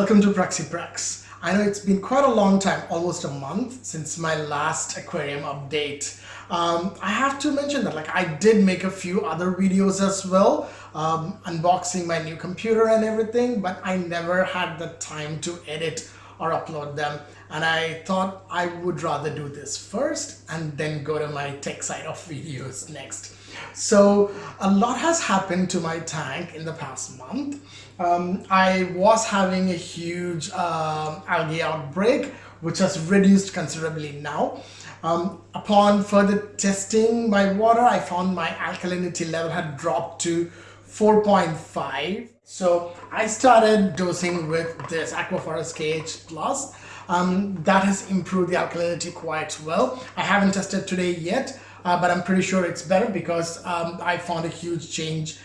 Welcome to Praxi. I know it's been quite a long time, almost a month since my last aquarium update. I have to mention that I did make a few other videos as well, unboxing my new computer and everything, but I never had the time to edit or upload them, and I thought I would rather do this first and then go to my tech side of videos next. So a lot has happened to my tank in the past month. I was having a huge algae outbreak, which has reduced considerably now. Upon further testing my water, I found my alkalinity level had dropped to 4.5. So I started dosing with this Aqua KH Plus. That has improved the alkalinity quite well. I haven't tested today yet, but I'm pretty sure it's better because I found a huge change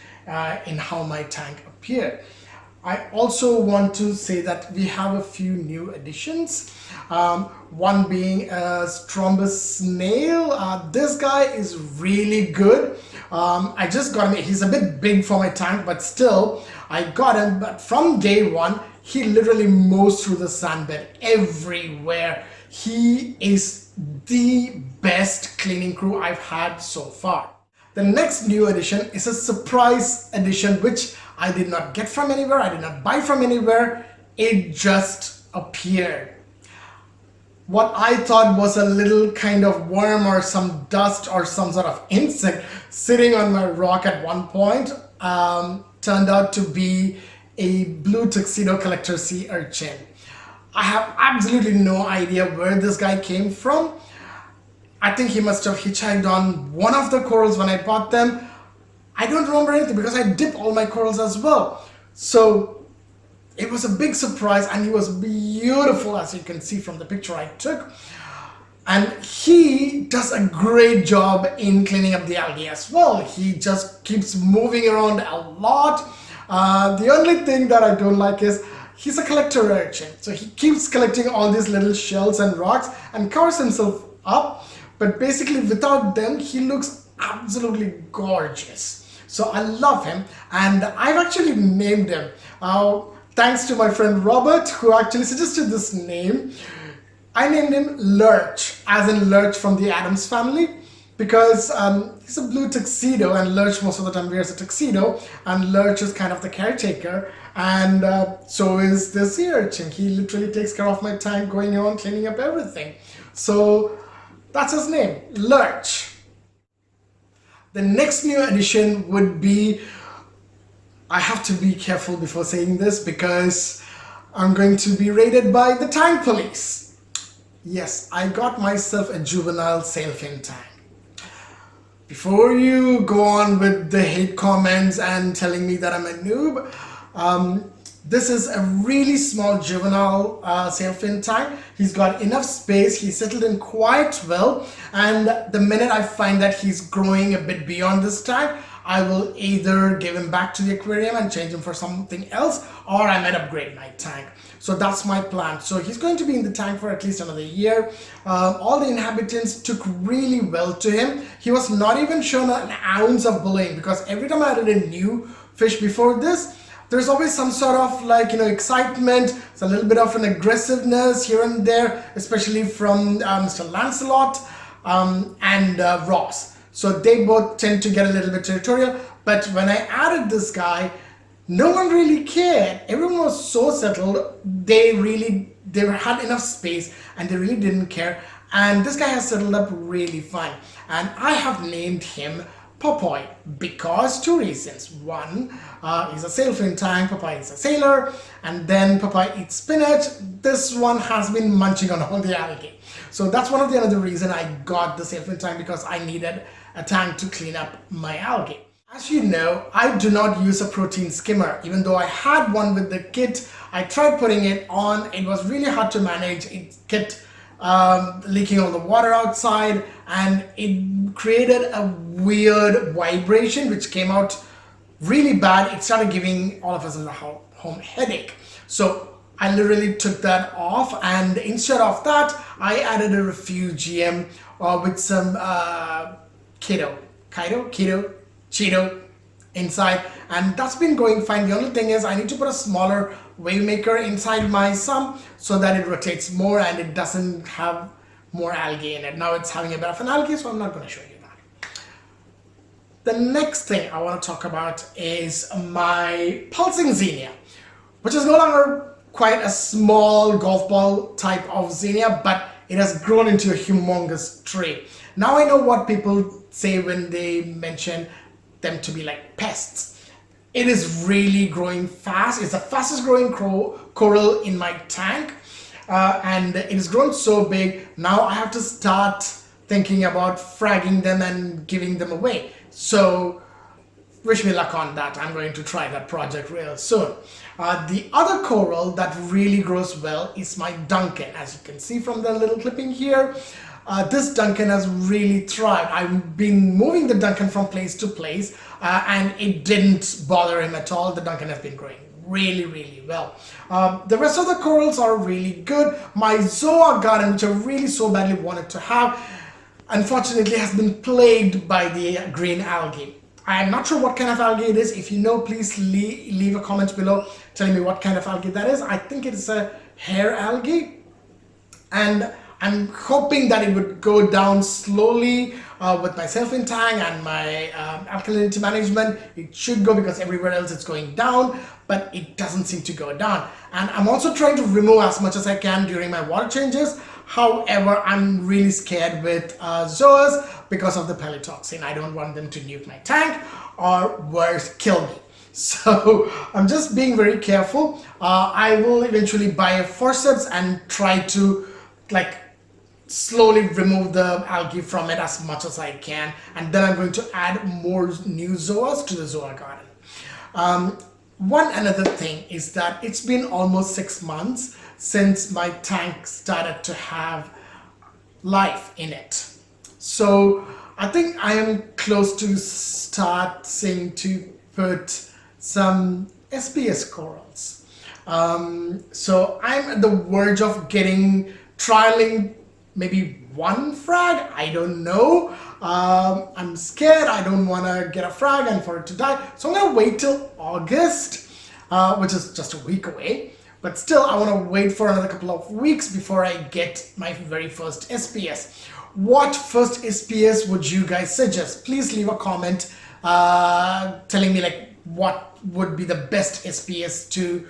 in how my tank appeared. I also want to say that we have a few new additions. One being a Strombus snail. This guy is really good. I just got him. He's a bit big for my tank, but still I got him. But from day one, he literally mows through the sandbed everywhere. He is the best cleaning crew I've had so far. The next new addition is a surprise addition which I did not get from anywhere, I did not buy from anywhere, it just appeared. What I thought was a little kind of worm or some dust or some sort of insect sitting on my rock at one point turned out to be a blue tuxedo collector sea urchin. I have absolutely no idea where this guy came from. I think he must have hitchhiked on one of the corals when I bought them. I don't remember anything because I dip all my corals as well. So it was a big surprise and he was beautiful, as you can see from the picture I took. And he does a great job in cleaning up the algae as well. He just keeps moving around a lot. The only thing that I don't like is he's a collector urchin. So he keeps collecting all these little shells and rocks and covers himself up. But basically without them, he looks absolutely gorgeous. So I love him, and I've actually named him. Thanks to my friend Robert, who actually suggested this name. I named him Lurch, as in Lurch from the Addams Family, because he's a blue tuxedo, and Lurch most of the time wears a tuxedo, and Lurch is kind of the caretaker, and so is this sea urchin. He literally takes care of my tank, going around cleaning up everything. So that's his name, Lurch. The next new addition would be, I have to be careful before saying this because I'm going to be raided by the tank police. Yes, I got myself a juvenile sailfin tank. Before you go on with the hate comments and telling me that I'm a noob, this is a really small juvenile sailfin tank. He's got enough space, he's settled in quite well, and the minute I find that he's growing a bit beyond this tank, I will either give him back to the aquarium and change him for something else, or I might upgrade my tank. So that's my plan. So he's going to be in the tank for at least another year. All the inhabitants took really well to him. He was not even shown an ounce of bullying, because every time I added a new fish before this, there's always some sort of excitement. It's a little bit of an aggressiveness here and there, especially from Mr. Lancelot and Ross. So they both tend to get a little bit territorial. But when I added this guy, no one really cared. Everyone was so settled. They had enough space and they really didn't care. And this guy has settled up really fine. And I have named him Popeye because two reasons. One, he's a sailfin tank, Popeye is a sailor, and then Popeye eats spinach. This one has been munching on all the algae. So that's one of the other reason I got the sailfin tank, because I needed a tank to clean up my algae. As you know, I do not use a protein skimmer. Even though I had one with the kit, I tried putting it on. It was really hard to manage. It kept leaking all the water outside, and it created a weird vibration which came out really bad. It started giving all of us in the home headache. So I literally took that off, and instead of that I added a refugium with some keto, Cheeto, inside, and that's been going fine. The only thing is I need to put a smaller wave maker inside my sump so that it rotates more and it doesn't have more algae in it. Now it's having a bit of an algae, so I'm not going to show you that. The next thing I want to talk about is my pulsing xenia, which is no longer quite a small golf ball type of xenia, but it has grown into a humongous tree. Now I know what people say when they mention them to be like pests. It is really growing fast. It's the fastest growing coral in my tank, and it has grown so big. Now I have to start thinking about fragging them and giving them away. So wish me luck on that. I'm going to try that project real soon. The other coral that really grows well is my Duncan. As you can see from the little clipping here, this Duncan has really thrived. I've been moving the Duncan from place to place, and it didn't bother him at all. The Duncan has been growing really well. The rest of the corals are really good. My Zoa garden, which I really so badly wanted to have, unfortunately has been plagued by the green algae. I'm not sure what kind of algae it is. If you know, please leave a comment below telling me what kind of algae that is. I think it's a hair algae, and I'm hoping that it would go down slowly with my self-in tank and my alkalinity management. It should go, because everywhere else it's going down, but it doesn't seem to go down. And I'm also trying to remove as much as I can during my water changes. However, I'm really scared with zoas because of the pelitoxin. I don't want them to nuke my tank or worse, kill me. So I'm just being very careful. I will eventually buy a forceps and try to slowly remove the algae from it as much as I can, and then I'm going to add more new zoas to the zoa garden. One another thing is that it's been almost 6 months since my tank started to have life in it. So I think I am close to starting to put some SPS corals. So I'm at the verge of trialing maybe one frag. I don't know. I'm scared. I don't want to get a frag and for it to die. So I'm going to wait till August, which is just a week away. But still, I want to wait for another couple of weeks before I get my very first SPS. What first SPS would you guys suggest? Please leave a comment telling me what would be the best SPS to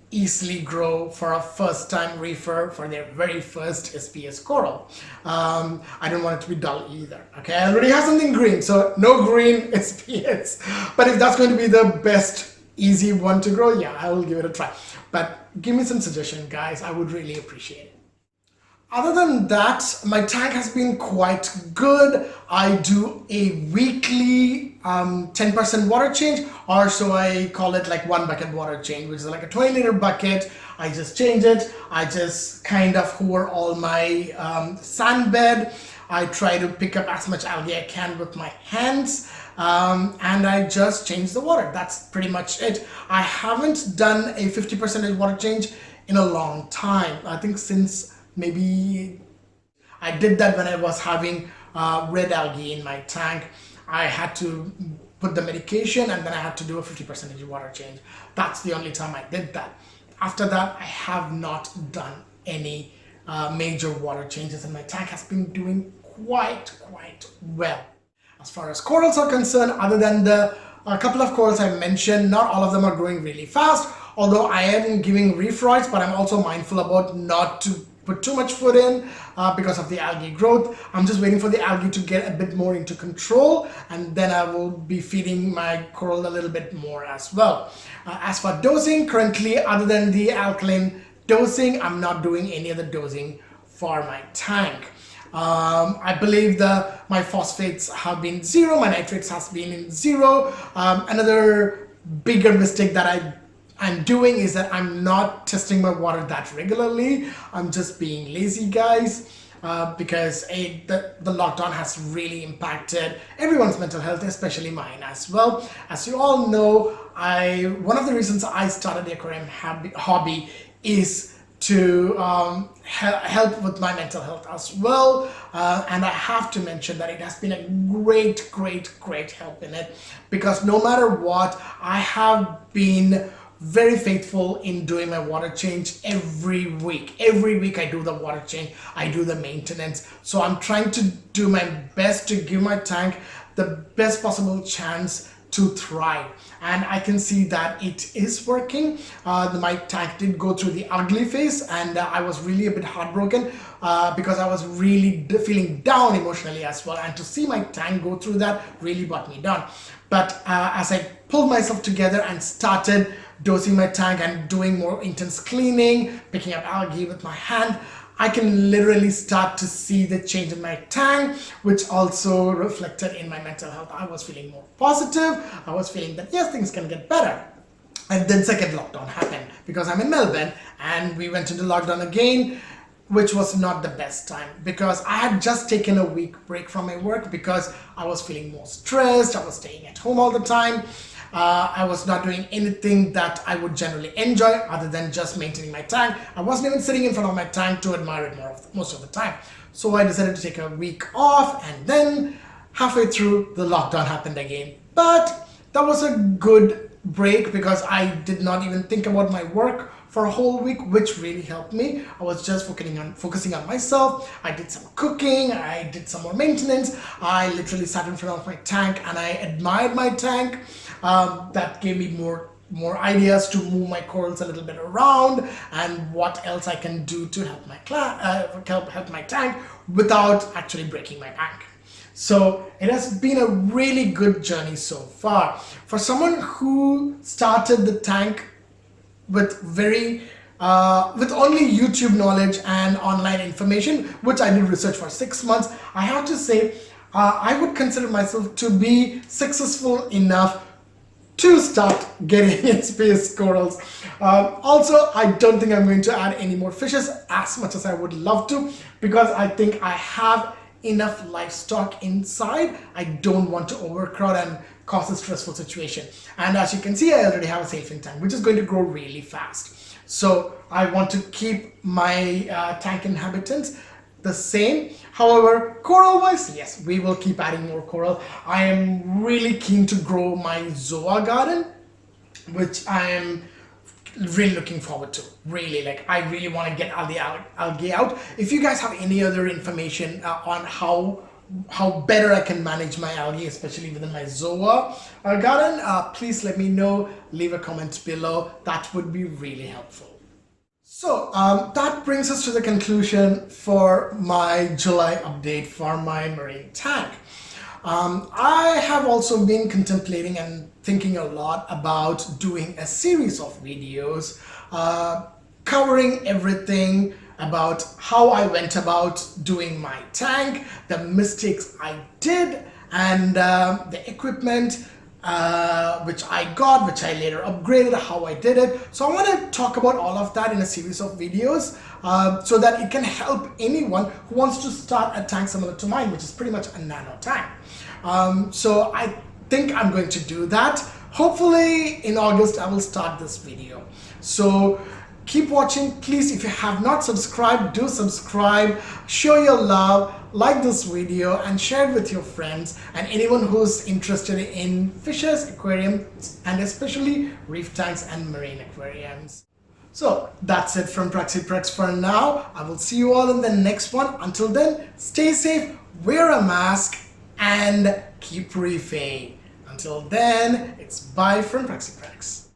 easily grow for a first-time reefer for their very first SPS coral. I don't want it to be dull either. Okay, I already have something green, so no green SPS. But if that's going to be the best easy one to grow, yeah, I will give it a try. But give me some suggestion, guys. I would really appreciate it. Other than that, my tank has been quite good. I do a weekly 10% water change, or so I call it, like 1 bucket water change, which is like a 20-liter bucket. I just change it. I just kind of hover all my sand bed. I try to pick up as much algae I can with my hands, and I just change the water. That's pretty much it. I haven't done a 50% water change in a long time. I think since maybe I did that when I was having red algae in my tank. I had to put the medication and then I had to do a 50% water change. That's the only time I did that. After that, I have not done any major water changes, and my tank has been doing quite well. As far as corals are concerned, other than the couple of corals I mentioned, not all of them are growing really fast, although I am giving reef rods, but I'm also mindful about not to put too much food in because of the algae growth. I'm just waiting for the algae to get a bit more into control, and then I will be feeding my coral a little bit more as well. As for dosing, currently, other than the alkaline dosing, I'm not doing any other dosing for my tank. I believe my phosphates have been 0, my nitrates has been in 0. Another bigger mistake that I'm doing is that I'm not testing my water that regularly. I'm just being lazy, guys, because the lockdown has really impacted everyone's mental health, especially mine as well. As you all know, one of the reasons I started the aquarium hobby is to help with my mental health as well, and I have to mention that it has been a great help in it, because no matter what, I have been very faithful in doing my water change every week. Every week I do the water change, I do the maintenance. So I'm trying to do my best to give my tank the best possible chance to thrive, and I can see that it is working. My tank did go through the ugly phase, and I was really a bit heartbroken because I was really feeling down emotionally as well, and to see my tank go through that really brought me down. But as I pulled myself together and started dosing my tank and doing more intense cleaning, picking up algae with my hand, I can literally start to see the change in my tank, which also reflected in my mental health. I was feeling more positive. I was feeling that yes, things can get better. And then second lockdown happened because I'm in Melbourne, and we went into lockdown again, which was not the best time because I had just taken a week break from my work because I was feeling more stressed. I was staying at home all the time. I was not doing anything that I would generally enjoy other than just maintaining my tank. I wasn't even sitting in front of my tank to admire it most of the time. So I decided to take a week off, and then halfway through the lockdown happened again. But that was a good break because I did not even think about my work for a whole week, which really helped me. I was just focusing on myself. I did some cooking, I did some more maintenance. I literally sat in front of my tank and I admired my tank. That gave me more ideas to move my corals a little bit around and what else I can do to help my tank without actually breaking my bank. So it has been a really good journey so far. For someone who started the tank with only YouTube knowledge and online information, which I did research for 6 months, I have to say I would consider myself to be successful enough to start getting in space corals. Also, I don't think I'm going to add any more fishes as much as I would love to, because I think I have enough livestock inside. I don't want to overcrowd and cause a stressful situation. And as you can see, I already have a saline tank, which is going to grow really fast. So I want to keep my tank inhabitants the same. However, coral wise, yes, we will keep adding more coral. I am really keen to grow my zoa garden, which I am really looking forward to. Really, like, I really want to get all the algae out. If you guys have any other information on how better I can manage my algae, especially within my zoa garden, please let me know. Leave a comment below. That would be really helpful. So that brings us to the conclusion for my July update for my marine tank. I have also been contemplating and thinking a lot about doing a series of videos covering everything about how I went about doing my tank, the mistakes I did, and the equipment which I got, which I later upgraded, how I did it. So I want to talk about all of that in a series of videos so that it can help anyone who wants to start a tank similar to mine, which is pretty much a nano tank. So I think I'm going to do that. Hopefully in August I will start this video. So keep watching. Please, if you have not subscribed, do subscribe, show your love, like this video and share it with your friends and anyone who's interested in fishes, aquariums, and especially reef tanks and marine aquariums. So that's it from PraxiPrex for now. I will see you all in the next one. Until then, stay safe, wear a mask, and keep reefing. Until then, it's bye from PraxiPrex.